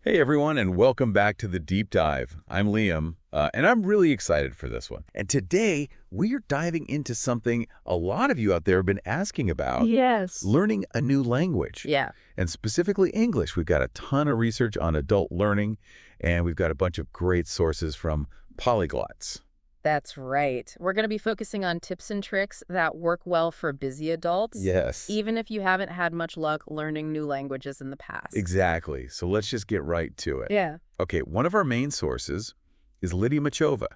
Hey everyone, and welcome back to the Deep Dive. I'm Liam, and I'm really excited for this one. And today, we're diving into something a lot of you out there have been asking about. Yes. Learning a new language. Yeah. And specifically English. We've got a ton of research on adult learning, and we've got a bunch of great sources from Polyglots. That's right. We're going to be focusing on tips and tricks that work well for busy adults, Yes. even if you haven't had much luck learning new languages in the past. Exactly. So let's just get right to it. Yeah. Okay, one of our main sources is Lydia Machová.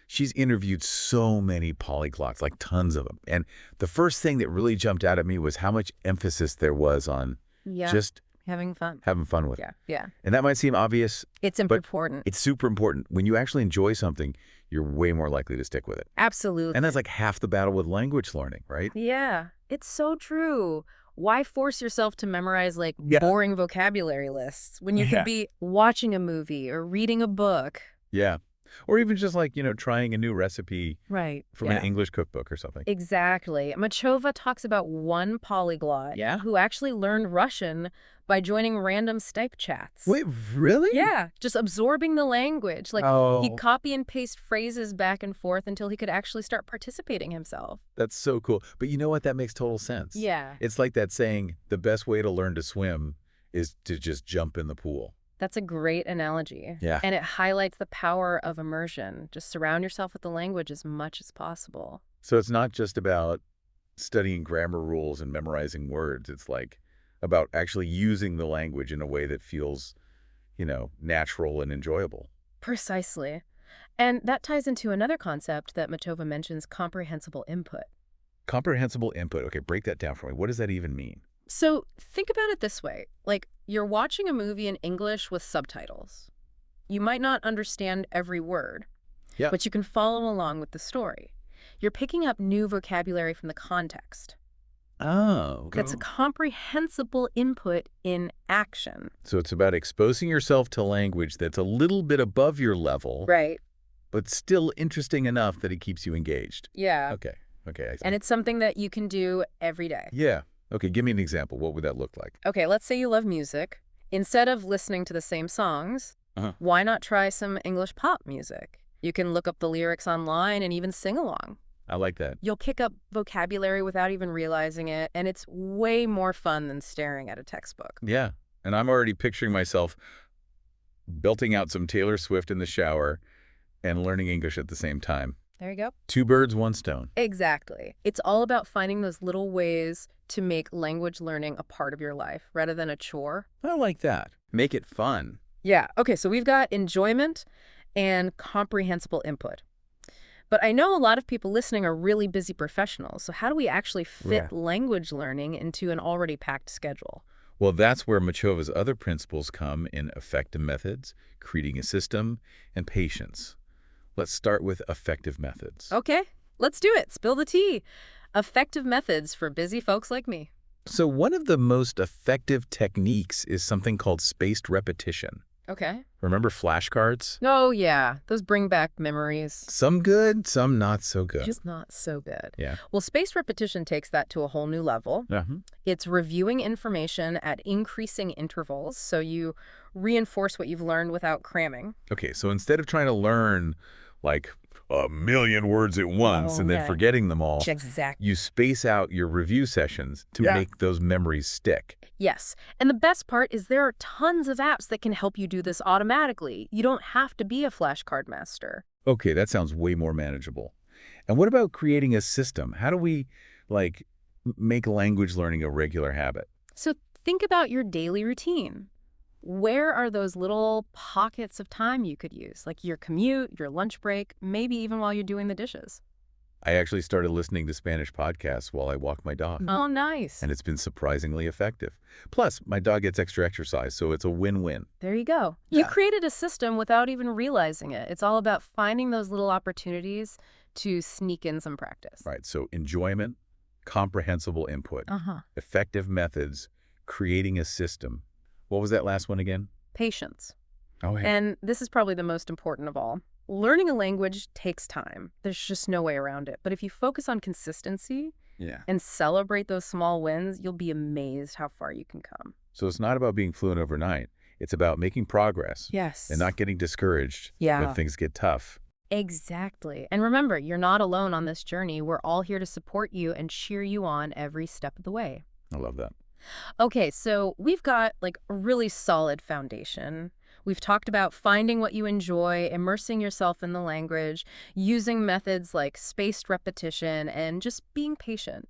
She's interviewed so many polyglots, like tons of them. And the first thing that really jumped out at me was how much emphasis there was on just Having fun. having fun with it. Yeah. And that might seem obvious, It's but important. it's super important. When you actually enjoy something, you're way more likely to stick with it. Absolutely. And that's like half the battle with language learning, right? Yeah. It's so true. Why force yourself to memorize Yeah. boring vocabulary lists when you Yeah. could be watching a movie or reading a book? Yeah. Or even just like, trying a new recipe Right. from an English cookbook or something. Exactly. Machová talks about one polyglot who actually learned Russian by joining random Skype chats. Wait, really? Yeah, just absorbing the language. He'd copy and paste phrases back and forth until he could actually start participating himself. That's so cool. But you know what? That makes total sense. Yeah. It's like that saying, the best way to learn to swim is to just jump in the pool. That's a great analogy. Yeah. And it highlights the power of immersion. Just surround yourself with the language as much as possible. So it's not just about studying grammar rules and memorizing words. It's like about actually using the language in a way that feels, natural and enjoyable. Precisely. And that ties into another concept that Machová mentions, comprehensible input. Comprehensible input. Okay, break that down for me. What does that even mean? So think about it this way. You're watching a movie in English with subtitles. You might not understand every word, but you can follow along with the story. You're picking up new vocabulary from the context. Oh, okay. That's a comprehensible input in action. So it's about exposing yourself to language that's a little bit above your level, Right. but still interesting enough that it keeps you engaged. Yeah. Okay, I see. And it's something that you can do every day. Yeah. Okay, give me an example. What would that look like? Okay, let's say you love music. Instead of listening to the same songs, why not try some English pop music? You can look up the lyrics online and even sing along. I like that. You'll pick up vocabulary without even realizing it, and it's way more fun than staring at a textbook. Yeah, and I'm already picturing myself belting out some Taylor Swift in the shower and learning English at the same time. There you go. Two birds, one stone. Exactly. It's all about finding those little ways to make language learning a part of your life rather than a chore. I like that. Make it fun. Yeah. Okay, so we've got enjoyment and comprehensible input. But I know a lot of people listening are really busy professionals, so how do we actually fit language learning into an already packed schedule? Well, that's where Machova's other principles come in: effective methods, creating a system, and patience. Let's start with effective methods. Okay, let's do it. Spill the tea. Effective methods for busy folks like me. So one of the most effective techniques is something called spaced repetition. Okay. Remember flashcards? Oh, yeah. Those bring back memories. Some good, some not so good. Just not so good. Yeah. Well, spaced repetition takes that to a whole new level. It's reviewing information at increasing intervals, so you reinforce what you've learned without cramming. Okay, so instead of trying to learn like a million words at once and then forgetting them all, Exactly. you space out your review sessions to make those memories stick. Yes. And the best part is there are tons of apps that can help you do this automatically. You don't have to be a flashcard master. Okay, that sounds way more manageable. And what about creating a system? How do we, make language learning a regular habit? So think about your daily routine. Where are those little pockets of time you could use? Like your commute, your lunch break, maybe even while you're doing the dishes. I actually started listening to Spanish podcasts while I walk my dog. Oh, nice. And it's been surprisingly effective. Plus, my dog gets extra exercise, so it's a win-win. There you go. You created a system without even realizing it. It's all about finding those little opportunities to sneak in some practice. Right, so enjoyment, comprehensible input, effective methods, creating a system. What was that last one again? Patience. Oh, hey. And this is probably the most important of all. Learning a language takes time. There's just no way around it. But if you focus on consistency and celebrate those small wins, you'll be amazed how far you can come. So it's not about being fluent overnight. It's about making progress and Yes. not getting discouraged when Yeah. things get tough. Exactly. And remember, you're not alone on this journey. We're all here to support you and cheer you on every step of the way. I love that. Okay, so we've got like a really solid foundation. We've talked about finding what you enjoy, immersing yourself in the language, using methods like spaced repetition, and just being patient.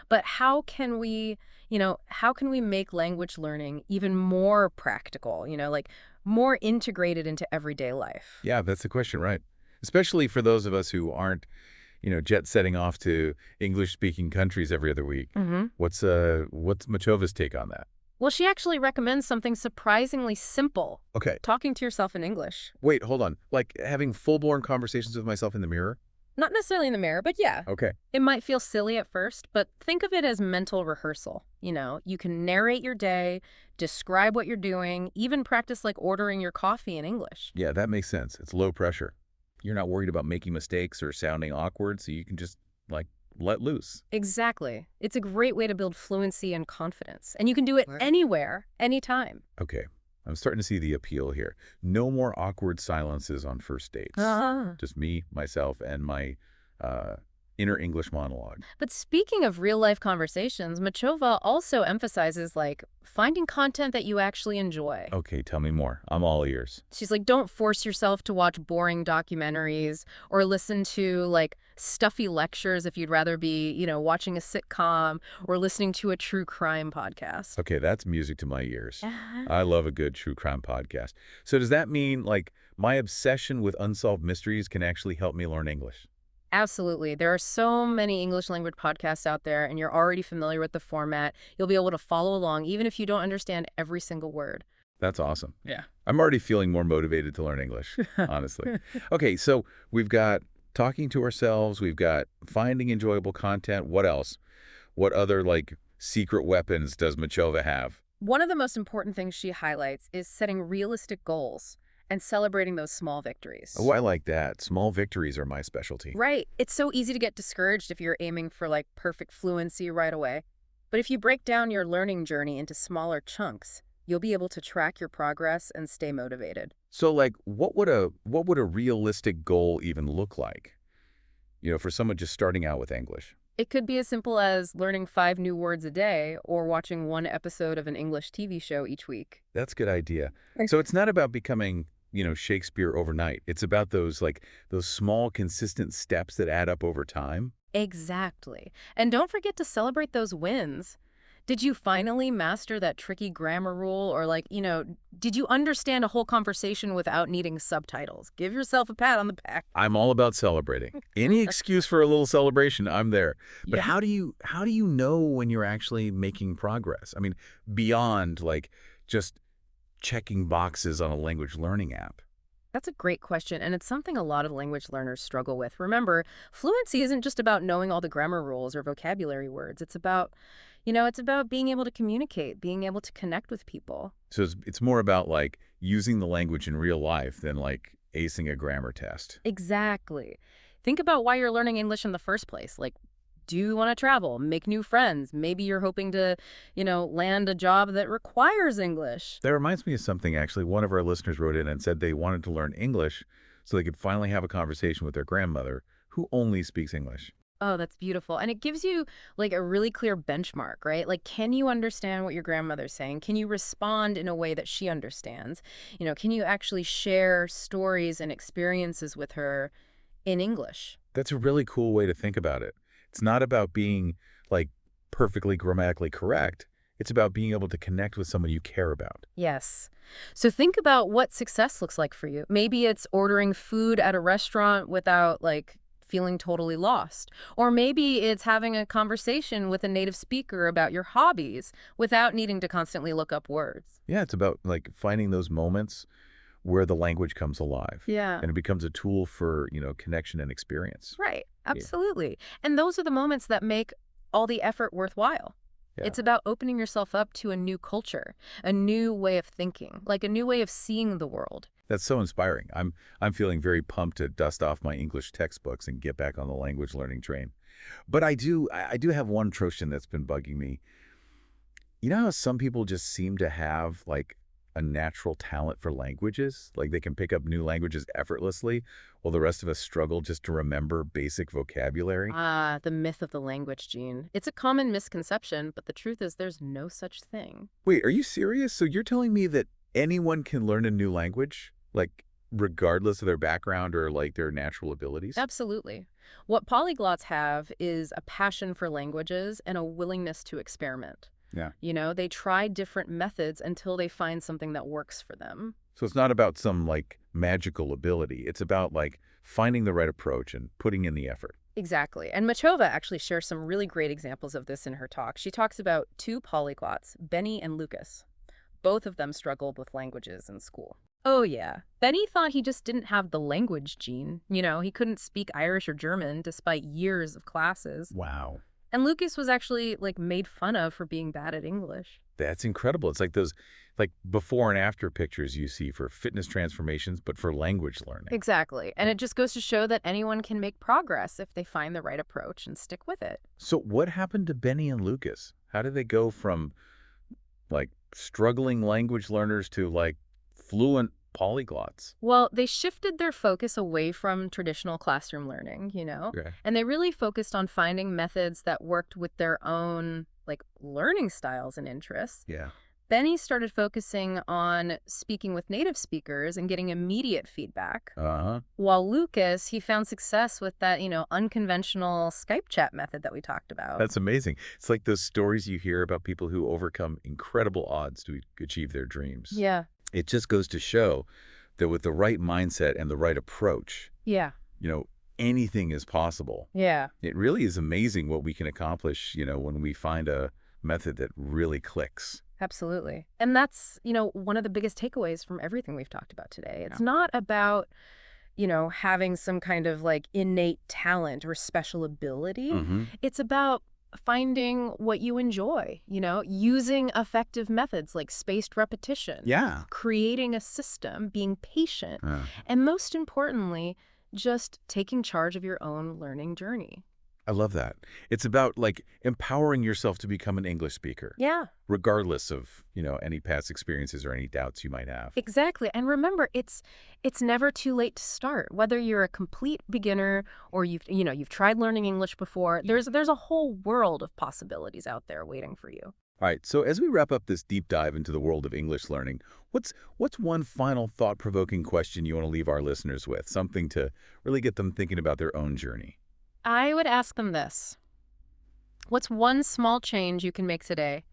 But how can we make language learning even more practical, like more integrated into everyday life? Yeah, that's the question, right? Especially for those of us who aren't, jet setting off to English-speaking countries every other week. Hmm. What's Machova's take on that? Well, she actually recommends something surprisingly simple, Okay. talking to yourself in English. Wait, hold on. Like having full-blown conversations with myself in the mirror? Not necessarily in the mirror, but yeah. Okay. It might feel silly at first, but think of it as mental rehearsal. You can narrate your day, describe what you're doing, even practice like ordering your coffee in English. Yeah, that makes sense. It's low pressure. You're not worried about making mistakes or sounding awkward, so you can just, like, let loose. Exactly. It's a great way to build fluency and confidence. And you can do it anywhere, anytime. Okay. I'm starting to see the appeal here. No more awkward silences on first dates. Ah. Just me, myself, and my uh, inner English monologue. But speaking of real-life conversations, Machova also emphasizes, like, finding content that you actually enjoy. Okay, tell me more. I'm all ears. She's like, don't force yourself to watch boring documentaries or listen to, like, stuffy lectures if you'd rather be, watching a sitcom or listening to a true crime podcast. Okay, that's music to my ears. Uh-huh. I love a good true crime podcast. So does that mean, like, my obsession with unsolved mysteries can actually help me learn English? Absolutely. There are so many English language podcasts out there, and you're already familiar with the format. You'll be able to follow along, even if you don't understand every single word. That's awesome. Yeah. I'm already feeling more motivated to learn English, honestly. Okay, so we've got talking to ourselves, we've got finding enjoyable content. What else? What other, like, secret weapons does Machova have? One of the most important things she highlights is setting realistic goals and celebrating those small victories. Oh, I like that. Small victories are my specialty. Right. It's so easy to get discouraged if you're aiming for like perfect fluency right away. But if you break down your learning journey into smaller chunks, you'll be able to track your progress and stay motivated. So, like, what would a realistic goal even look like? For someone just starting out with English. It could be as simple as learning 5 new words a day or watching 1 episode of an English TV show each week. That's a good idea. Right. So it's not about becoming, Shakespeare overnight. It's about those small, consistent steps that add up over time. Exactly. And don't forget to celebrate those wins. Did you finally master that tricky grammar rule? Or did you understand a whole conversation without needing subtitles? Give yourself a pat on the back. I'm all about celebrating. Any excuse for a little celebration, I'm there. But Yeah. how do you know when you're actually making progress? I mean, beyond like just checking boxes on a language learning app. That's a great question, and it's something a lot of language learners struggle with. Remember, fluency isn't just about knowing all the grammar rules or vocabulary words. It's about being able to communicate, being able to connect with people. So it's more about like using the language in real life than like acing a grammar test. Exactly. Think about why you're learning English in the first place. Like, do you want to travel, make new friends? Maybe you're hoping to, land a job that requires English. That reminds me of something, actually. One of our listeners wrote in and said they wanted to learn English so they could finally have a conversation with their grandmother who only speaks English. Oh, that's beautiful. And it gives you like a really clear benchmark, right? Like, can you understand what your grandmother's saying? Can you respond in a way that she understands? Can you actually share stories and experiences with her in English? That's a really cool way to think about it. It's not about being like perfectly grammatically correct. It's about being able to connect with someone you care about. Yes. So think about what success looks like for you. Maybe it's ordering food at a restaurant without like feeling totally lost. Or maybe it's having a conversation with a native speaker about your hobbies without needing to constantly look up words. Yeah, it's about like finding those moments where the language comes alive. Yeah. And it becomes a tool for, connection and experience. Right. Absolutely. And those are the moments that make all the effort worthwhile. Yeah. It's about opening yourself up to a new culture, a new way of thinking, like a new way of seeing the world. That's so inspiring. I'm feeling very pumped to dust off my English textbooks and get back on the language learning train. But I do have one notion that's been bugging me. You know how some people just seem to have like a natural talent for languages? Like they can pick up new languages effortlessly, while the rest of us struggle just to remember basic vocabulary? Ah, the myth of the language gene. It's a common misconception, but the truth is there's no such thing. Wait, are you serious? So you're telling me that anyone can learn a new language? Like, regardless of their background or, like, their natural abilities? Absolutely. What polyglots have is a passion for languages and a willingness to experiment. Yeah. They try different methods until they find something that works for them. So it's not about some, like, magical ability. It's about, like, finding the right approach and putting in the effort. Exactly. And Machová actually shares some really great examples of this in her talk. She talks about two polyglots, Benny and Lucas. Both of them struggled with languages in school. Oh, yeah. Benny thought he just didn't have the language gene. He couldn't speak Irish or German despite years of classes. Wow. And Lucas was actually, made fun of for being bad at English. That's incredible. It's like those, like, before and after pictures you see for fitness transformations, but for language learning. Exactly. And it just goes to show that anyone can make progress if they find the right approach and stick with it. So what happened to Benny and Lucas? How did they go from, like, struggling language learners to, like, fluent polyglots? Well, they shifted their focus away from traditional classroom learning, Okay. and they really focused on finding methods that worked with their own, learning styles and interests. Yeah. Benny started focusing on speaking with native speakers and getting immediate feedback. Uh-huh. While Lucas, he found success with that, unconventional Skype chat method that we talked about. That's amazing. It's like those stories you hear about people who overcome incredible odds to achieve their dreams. Yeah. It just goes to show that with the right mindset and the right approach, Yeah. Anything is possible. Yeah. It really is amazing what we can accomplish, when we find a method that really clicks. Absolutely. And that's, one of the biggest takeaways from everything we've talked about today. It's Yeah. not about, having some kind of innate talent or special ability. Mm-hmm. It's about finding what you enjoy, using effective methods like spaced repetition, Yeah. creating a system, being patient, and most importantly, just taking charge of your own learning journey. I love that. It's about, like, empowering yourself to become an English speaker, Yeah, regardless of, any past experiences or any doubts you might have. exactly. And remember, it's never too late to start. Whether you're a complete beginner or you've tried learning English before, there's a whole world of possibilities out there waiting for you. All right, so as we wrap up this deep dive into the world of English learning, what's one final thought-provoking question you want to leave our listeners with? Something to really get them thinking about their own journey. I would ask them this. What's one small change you can make today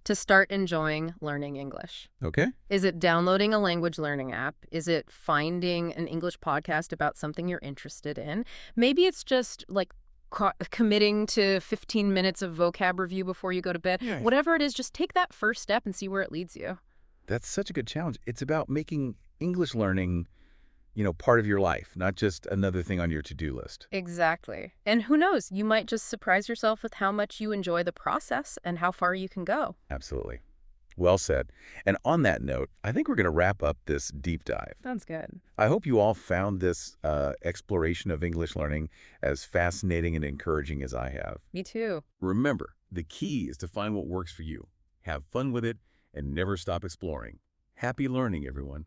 to start enjoying learning English? Okay. Is it downloading a language learning app? Is it finding an English podcast about something you're interested in? Maybe it's just committing to 15 minutes of vocab review before you go to bed. Yeah. Whatever it is, just take that first step and see where it leads you. That's such a good challenge. It's about making English learning, part of your life, not just another thing on your to-do list. Exactly. And who knows, you might just surprise yourself with how much you enjoy the process and how far you can go. Absolutely. Well said. And on that note, I think we're going to wrap up this deep dive. Sounds good. I hope you all found this exploration of English learning as fascinating and encouraging as I have. Me too. Remember, the key is to find what works for you. Have fun with it and never stop exploring. Happy learning, everyone.